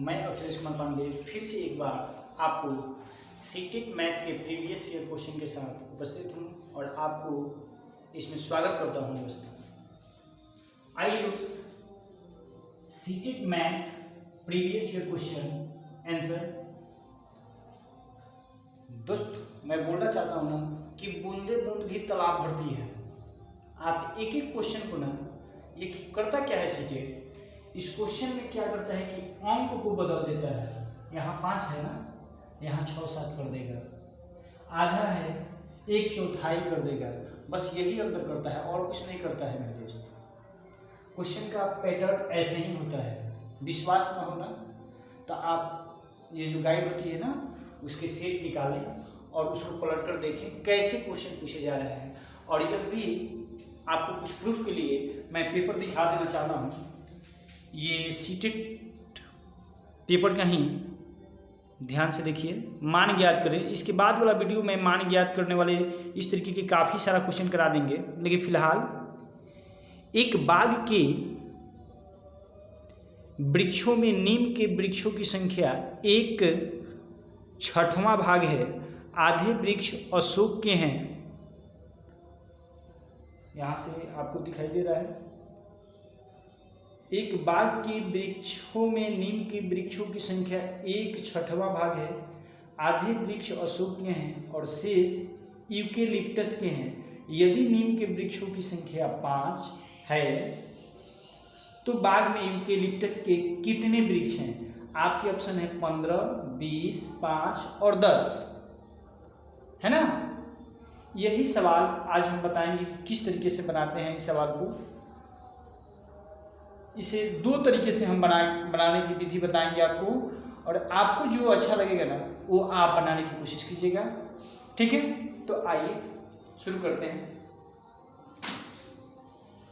मैं अखिलेश कुमार पांडे फिर से एक बार आपको सीटेट मैथ के प्रीवियस ईयर क्वेश्चन के साथ उपस्थित हूँ और आपको इसमें स्वागत करता हूँ दोस्तों। आइए दोस्त, CTET math previous year question answer. दोस्त मैं बोलना चाहता हूँ ना कि बूंदे बूंद भी तालाब भरती है। आप एक एक क्वेश्चन को ना, ये करता क्या है सीटेट, इस क्वेश्चन में क्या करता है कि अंक को बदल देता है। यहाँ 5 है ना, यहाँ 6-7 कर देगा, आधा है 1/4 कर देगा, बस यही अंतर करता है और कुछ नहीं करता है मेरे दोस्त। क्वेश्चन का पैटर्न ऐसे ही होता है। विश्वास ना हो ना तो आप ये जो गाइड होती है ना, उसके सेट निकालें और उसको पलट कर देखें कैसे क्वेश्चन पूछे जा रहे हैं। और यह भी आपको कुछ प्रूफ के लिए मैं पेपर दिखा देना चाहता हूँ। ये सीटेट पेपर का ही ध्यान से देखिए, मान ज्ञात करें। इसके बाद वाला वीडियो में मान ज्ञात करने वाले इस तरीके के काफ़ी सारा क्वेश्चन करा देंगे, लेकिन फिलहाल एक बाग के वृक्षों में नीम के वृक्षों की संख्या 1/6वां भाग है। आधे वृक्ष अशोक के हैं। यहाँ से आपको दिखाई दे रहा है, एक बाग के वृक्षों में नीम के वृक्षों की संख्या 1/6वां भाग है। आधे वृक्ष अशोक के हैं और शेष यूकेलिप्टस के हैं। यदि नीम के वृक्षों की संख्या 5 है तो बाग में यूकेलिप्टस के कितने वृक्ष हैं? आपके ऑप्शन है 15, 20, 5 और 10, है ना। यही सवाल आज हम बताएंगे कि किस तरीके से बनाते हैं इस सवाल को। इसे 2 तरीके से हम बनाने की विधि बताएंगे आपको, और आपको जो अच्छा लगेगा ना वो आप बनाने की कोशिश कीजिएगा, ठीक है। तो आइए शुरू करते हैं।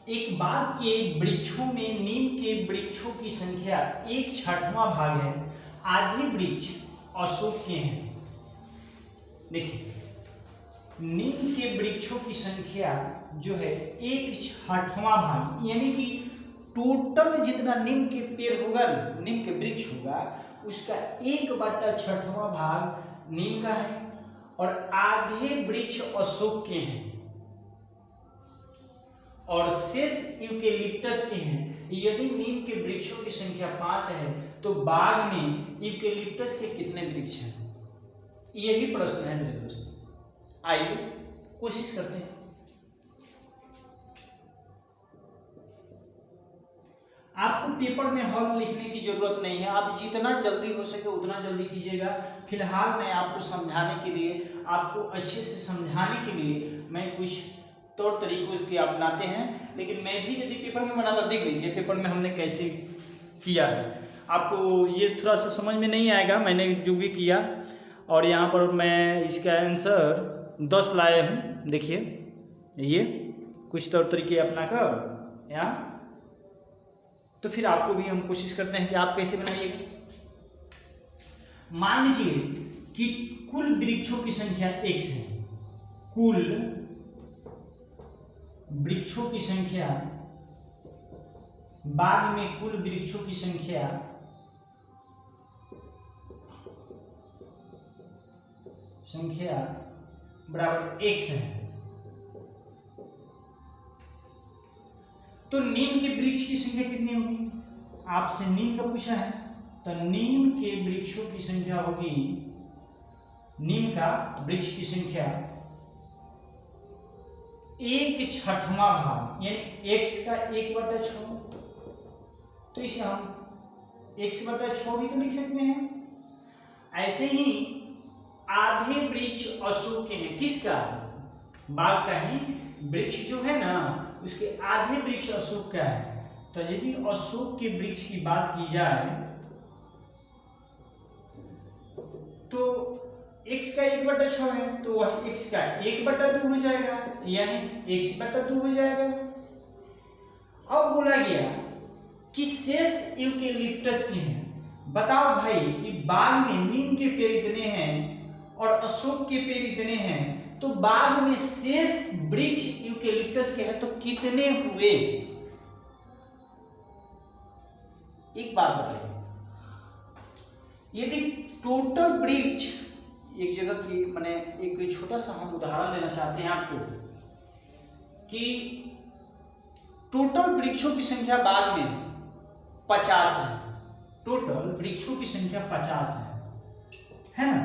एक बाग के वृक्षों में नीम के वृक्षों की संख्या 1/6वां भाग है। आधे वृक्ष अशोक के हैं। देखिए, नीम के वृक्षों की संख्या जो है 1/6वां भाग, यानी कि टोटल जितना नीम के पेड़ होगा, नीम के वृक्ष होगा, उसका 1/6वां भाग नीम का है और आधे वृक्ष अशोक के हैं और शेष यूकेलिप्टस के हैं। यदि नीम के वृक्षों की संख्या 5 है तो बाग में यूकेलिप्टस के कितने वृक्ष हैं? यही प्रश्न है मेरे दोस्त। आइए कोशिश करते हैं। आपको पेपर में हल लिखने की जरूरत नहीं है, आप जितना जल्दी हो सके उतना जल्दी कीजिएगा। फिलहाल मैं आपको समझाने के लिए, आपको अच्छे से समझाने के लिए मैं कुछ तौर तरीकों के अपनाते हैं, लेकिन मैं भी यदि पेपर में बनाता, देख लीजिए पेपर में हमने कैसे किया है। आपको ये थोड़ा सा समझ में नहीं आएगा मैंने जो भी किया, और यहाँ पर मैं इसका आंसर 10 लाए हूँ। देखिए ये कुछ तौर तरीके अपना कर यहाँ, तो फिर आपको भी हम कोशिश करते हैं कि आप कैसे बनाइएगा। मान लीजिए कि कुल वृक्षों की संख्या x है। कुल वृक्षों की संख्या, बाग में कुल वृक्षों की संख्या बराबर x है। तो नीम के वृक्ष की संख्या कितनी होगी? आपसे नीम का पूछा है, तो नीम के वृक्षों की संख्या होगी, नीम का वृक्ष की संख्या 1/6वां भाग, यानी x का 1/6। तो इसे हम x/6 भी तो लिख सकते हैं। ऐसे ही आधे वृक्ष अशोक के हैं। किसका? बाग का ही वृक्ष जो है ना, उसके आधे वृक्ष अशोक का है। तो यदि अशोक के वृक्ष की बात की जाए तो x का 1/6 है, तो वह x का 1/2 हो जाएगा, यानी x/2 हो जाएगा। अब बोला गया कि शेष यूकेलिप्टस के हैं। बताओ भाई कि बाग में नीम के पेड़ इतने हैं और अशोक के पेड़ इतने हैं, तो बाग में शेष वृक्ष यूकेलिप्टस के हैं तो कितने हुए? एक बात बताइए, यदि टोटल वृक्ष, एक जगह की मैंने एक छोटा सा हम उदाहरण देना चाहते हैं आपको कि टोटल वृक्षों की संख्या बाग में 50 है, टोटल वृक्षों की संख्या 50 है ना।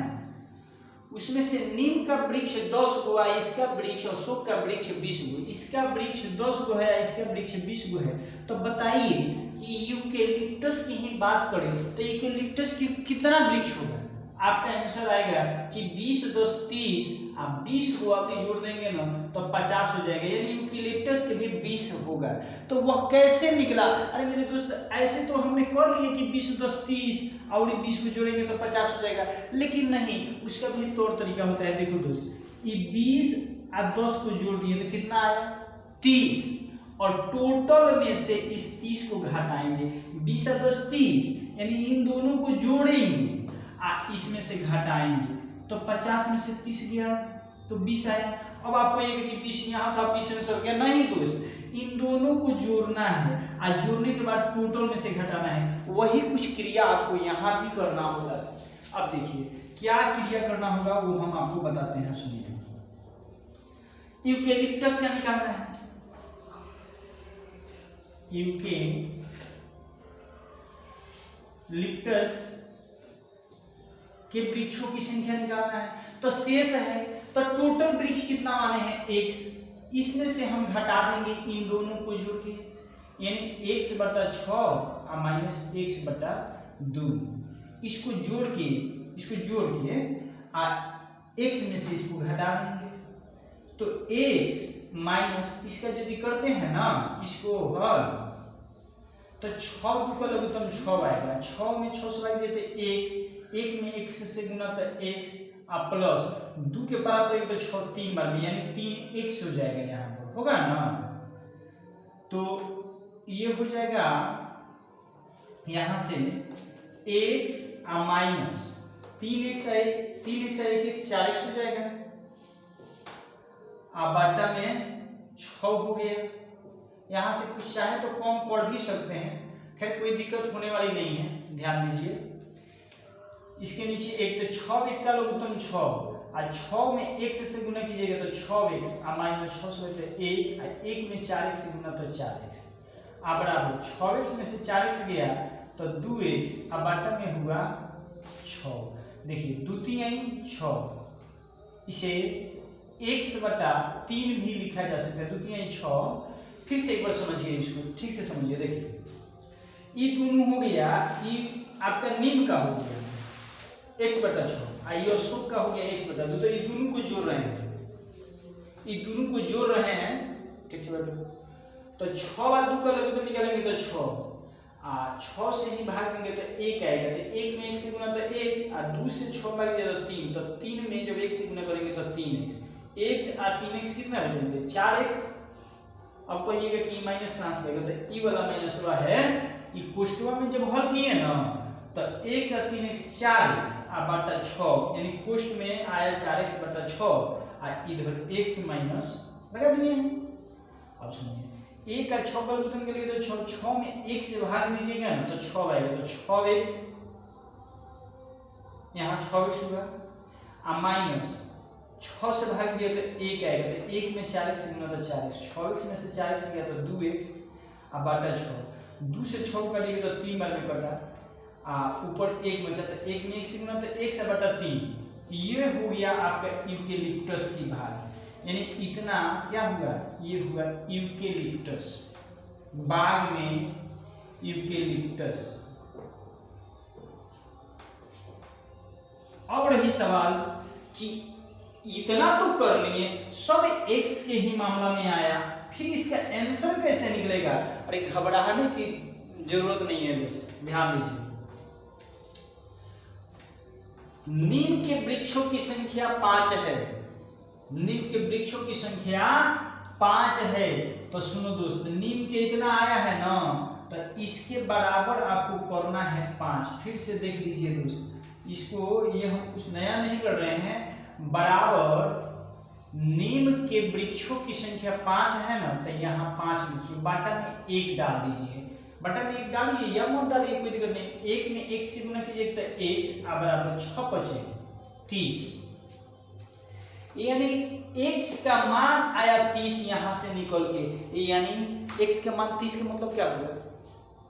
उसमें से नीम का वृक्ष 10 गो है, इसका वृक्ष, अशोक का वृक्ष 20 गो, इसका वृक्ष 10 गो है, इसका वृक्ष 20 गो है। तो बताइए कि यूकेलिप्टस की ही बात करें तो यूकेलिप्टस की कितना वृक्ष होगा? आपका आंसर आएगा कि 20 10 30, आप 20 को अभी जोड़ देंगे ना तो 50 हो जाएगा, यानी यूकेलिप्टस के भी 20 होगा। तो वह कैसे निकला? अरे मेरे दोस्त, ऐसे तो हमने कर लिए कि 20 10 30 और 20 को जोड़ेंगे तो 50 हो जाएगा, लेकिन नहीं, उसका भी तौर तरीका होता है। देखो दोस्त, ये 20 और 10 को जोड़ दिए तो कितना आया? 30, और टोटल में से इस 30 को घटाएंगे, 20 और 10 30, यानी इन दोनों को जोड़ेंगे, इसमें से घटाएंगे तो 50 में से 30 गया तो 20 आया। अब आपको ये कि 20 यहाँ था, 20 आंसर हो गया? नहीं दोस्त, इन दोनों को जोड़ना है और जोड़ने के बाद टोटल में से घटाना है। वही कुछ क्रिया आपको यहाँ भी करना होगा। अब देखिए क्या क्रिया करना होगा वो हम आपको बताते हैं, सुनिए। यूकेलिप्टस का निकालना है, यूकेलिप्टस के वृक्षों की संख्या निकालना है। तो शेष है, तो टोटल वृक्ष कितना माने हैं? x, इसमें से हम घटा देंगे इन दोनों को जोड़ के, यानी x/6 और माइनस x/2, इसको जोड़ के x में से इसको घटा देंगे तो x माइनस इसका यदि करते हैं ना इसको हल, तो 6 का लघुत्तम 6 आएगा, 6 में 6 से भाग देते 1 में x से गुना तो x और प्लस 2 के बराबर तो 6 3 बार में, यानी 3x हो जाएगा, यहाँ पर होगा ना। तो ये हो जाएगा यहाँ से x और माइनस 3x है, 3x है 1x 4x हो जाएगा, और बाटा में 6 हो गया। यहाँ से कुछ चाहे तो कम पढ़ भी सकते हैं, खैर कोई दिक्कत होने वाली नहीं है, ध्यान दीजिए। इसके नीचे एक तो 6 का लघुत्तम 6, और 6 में x से गुना कीजिएगा तो 6x और माइनस 6 से 1, और 1 में 4x से गुना तो 4x, और बराबर 6x में से 4x गया तो 2x, और बाटा में हुआ 6। देखिए 2 3 6, इसे x/3 भी लिखा जा सकता है, 2 3 6। फिर से एक बार समझिए, इसको ठीक से समझिए। देखिए ये दोनों हो गया, ये आपका नीम का हो गया x/6, आइए अशोक का हो गया x/2, तो ये दोनों को जोड़ रहे हैं, ठीक से बात। तो 6 और 2 का लघुत्तम निकालेंगे तो 6, और 6 से ही भाग देंगे तो 1 आएगा, तो 1 में 1 से गुना तो x, और 2 से 6 भाग दिया तो 3, तो 3 में जब 1 से गुना करेंगे तो 3x, x और 3x कितना हो जाएंगे? 4x। अब कहिएगा कि माइनस कहाँ से आएगा? तो ई वाला माइनस हुआ है, ये कोष्टवा में जब हल किए ना तो x और 3x 4x और बटा 6, यानी कोष्ट में आया 4x/6, और इधर x माइनस लगा दिए। अब सुनिए 1 और 6 का लघुत्तम के लिए तो 6 में 1 से भाग दीजिएगा ना तो 6 आएगा, तो 6x, यहाँ 6x होगा, और माइनस 6 से भाग दिया तो 1 आएगा, तो 1 में 4x से गुना तो 4x, 6x में से 4x गया तो 2x, और बटा 6, 2 से 6 काटिएगा तो 3 बार में कटा, ऊपर 1 बचा तो 1 में 1 से गुना तो 1/3। ये हो गया आपका यूकेलिप्टस की भाग, यानी इतना क्या हुआ? ये हुआ यूकेलिप्टस, बाग में यूकेलिप्टस। अब रही सवाल कि इतना तो कर लिए, सब x के ही मामला में आया, फिर इसका आंसर कैसे निकलेगा? अरे घबराने की जरूरत नहीं है दोस्त, ध्यान दीजिए। नीम के वृक्षों की संख्या 5 है, नीम के वृक्षों की संख्या 5 है, तो सुनो दोस्त, नीम के इतना आया है ना, तो इसके बराबर आपको करना है 5। फिर से देख लीजिए दोस्त, इसको ये हम कुछ नया नहीं कर रहे हैं, बराबर नीम के वृक्षों की संख्या 5 है ना, तो यहाँ 5 लिखिए, बाटा में 1 डाल दीजिए, बटा में 1 डालिए या मत डालिए, कोई दिक्कत नहीं। 1 में 1 से गुना कीजिए तो 1 बराबर 6 बचे 30, यानी x का मान आया 30 यहां से निकल के, यानी x का मान 30 का मतलब क्या हुआ,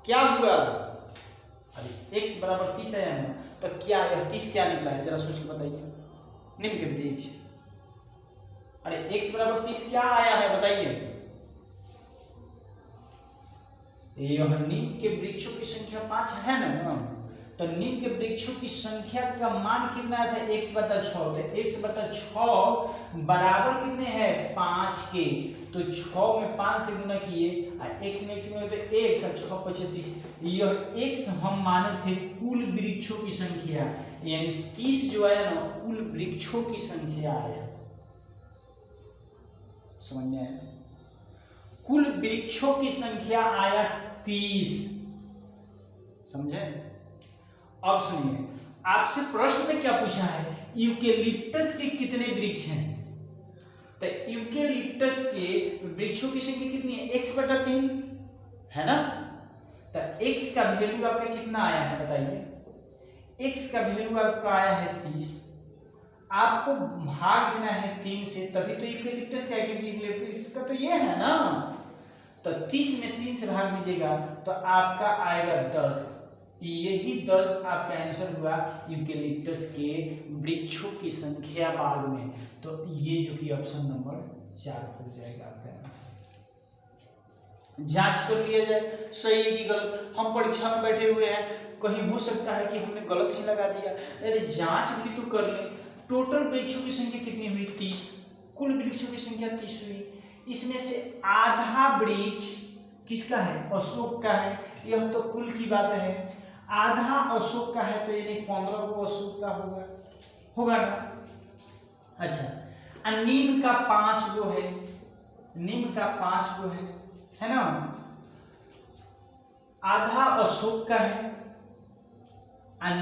क्या हुआ, अरे x बराबर 30 आया ना, तो क्या यह 30 क्या निकला है, जरा सोच के बताइए। निम्न के वृक्ष, अरे x बराबर 30 क्या आया है बताइए। यह निम्न के वृक्षों की संख्या 5 है ना, तो निम्न के वृक्षों की संख्या का मान कितना था, x बटा 6, तो x बटा 6 बराबर कितने हैं 5 के, तो 6 में 5 से गुना किए, x में x में तो x और 6 × 30, यह x हम माने थे कुल वृक्षों की संख्या, यानी 30 जो आया ना कुल वृक्षों की संख्या आया, समझ में आया, कुल वृक्षों की संख्या आया 30, समझे। अब सुनिए, आपसे प्रश्न में क्या पूछा है, यूकेलिप्टस के कितने वृक्ष हैं, तो यूकेलिप्टस के वृक्षों की संख्या कितनी है, x बटा 3 है ना, तो x का वैल्यू आपका कितना आया है बताइए, x का वैल्यू आपका आया है 30, आपको भाग देना है 3 से, तभी तो यूकेलिप्टस का, क्योंकि यूकेलिप्टस का तो ये है ना, तो 30 में 3 से भाग दीजिएगा तो आपका आएगा 10, यही 10 आपका आंसर हुआ यूकेलिप्टस के वृक्षों की संख्या बाग में, तो ये जो कि ऑप्शन नंबर 4 हो जाएगा आपका आंसर। जांच कर लिया जाए सही है कि गलत, हम परीक्षा में बैठे हुए हैं, कहीं हो सकता है कि हमने गलत ही लगा दिया, अरे जांच भी तो कर ले। टोटल वृक्षों की संख्या कितनी हुई 30, कुल वृक्षों की संख्या 30 हुई, इसमें से आधा वृक्ष किसका है, अशोक का है, यह तो कुल की बात है, आधा अशोक का है, तो यानी 15 को अशोक का होगा ना। अच्छा, नीम का 5 गो है, नीम का 5 गो है ना, आधा अशोक का है,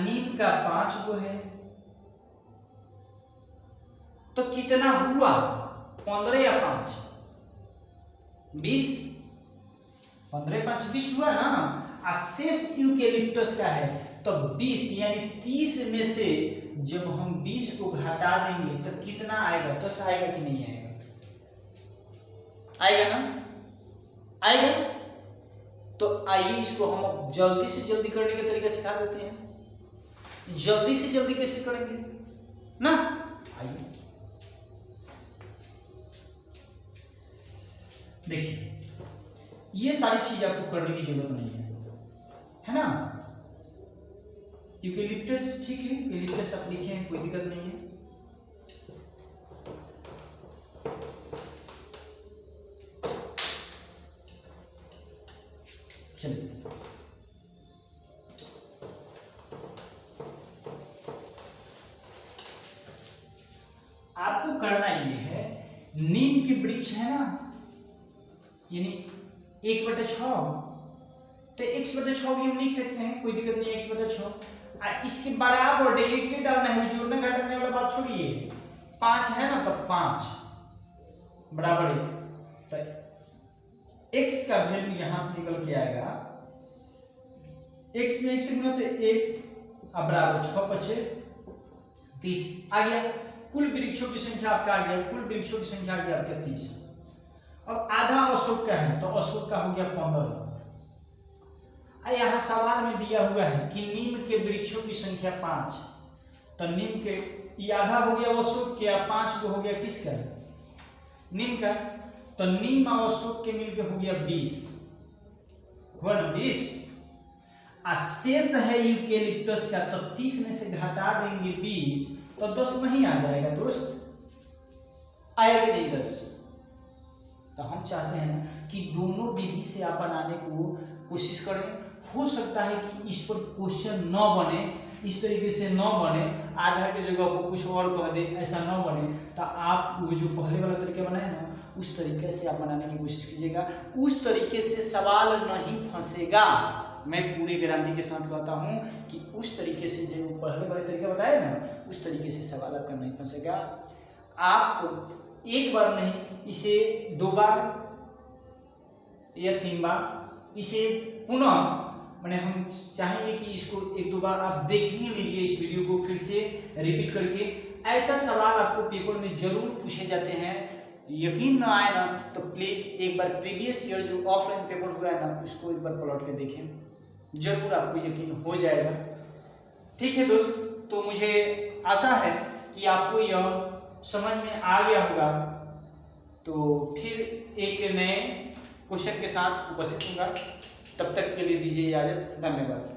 नीम का 5 गो है, तो कितना हुआ 15 या 5 20, 15 5 20 हुआ ना, शेष यूकेलिप्टस का है तो 20, यानी 30 में से जब हम 20 को घटा देंगे तो कितना आएगा, 10 आएगा कि नहीं आएगा, आएगा ना, आएगा। तो आइए इसको हम जल्दी से जल्दी करने का तरीका सिखा देते हैं, जल्दी से जल्दी कैसे करेंगे ना, आइए देखिए, ये सारी चीज आपको करने की जरूरत नहीं है ना। यूकेलिप्टस ठीक है, यूकेलिप्टस आप लिखे हैं, कोई दिक्कत नहीं है। चलिए आपको करना ये है, नीम के वृक्ष है ना, यानी 1/6, तो x बटा 6 भी हम लिख सकते हैं, कोई दिक्कत नहीं, x बटा 6, इसके बराबर डायरेक्टली डालना है, जोड़ने घटाने वाला बात छोड़िए, 5 है ना, तो 5 बराबर 1, तो x का वैल्यू यहां से निकल के आएगा, x में 1 से गुना तो x बराबर 6 × 30 आ गया, कुल वृक्षों की संख्या आपका आ गया, कुल वृक्षों की संख्या आ गया आपका 30। अब आधा अशोक का है तो अशोक का हो गया 15, यहाँ सवाल में दिया हुआ है कि नीम के वृक्षों की संख्या 5, तो नीम के ये आधा हो गया अशोक के, 5 को हो गया किसका, नीम का, तो नीम और अशोक के मिलकर हो गया 20, हुआ ना 20, शेष है यूकेलिप्टस का, तो 30 में से घटा देंगे 20 तो 10 वहीं आ जाएगा दोस्त, आएगा नहीं 10। तो हम चाहते हैं कि दोनों विधि से आप बनाने को कोशिश करें, हो सकता है कि इस पर क्वेश्चन न बने, इस तरीके से न बने, आधा की जगह को कुछ और कह दे, ऐसा न बने, तो आप वो जो पहले वाला तरीका बनाए ना उस तरीके से आप बनाने की कोशिश कीजिएगा, उस तरीके से सवाल नहीं फंसेगा, मैं पूरी गारंटी के साथ कहता हूँ कि उस तरीके से जो पहले वाले तरीका बताया ना उस तरीके से सवाल आपका नहीं फंसेगा। आप एक बार नहीं, इसे 2 बार या 3 बार, इसे पुनः मैंने हम चाहेंगे कि इसको एक दो बार आप देख ही लीजिए, इस वीडियो को फिर से रिपीट करके। ऐसा सवाल आपको पेपर में जरूर पूछे जाते हैं, यकीन ना आए ना तो प्लीज़ एक बार प्रीवियस ईयर जो ऑफलाइन पेपर हुआ है ना उसको एक बार पलट के देखें, जरूर आपको यकीन हो जाएगा। ठीक है दोस्त, तो मुझे आशा है कि आपको यह समझ में आ गया होगा। तो फिर एक नए क्वेश्चन के साथ उपस्थित होगा, तब तक के लिए दीजिए इजाजत, धन्यवाद।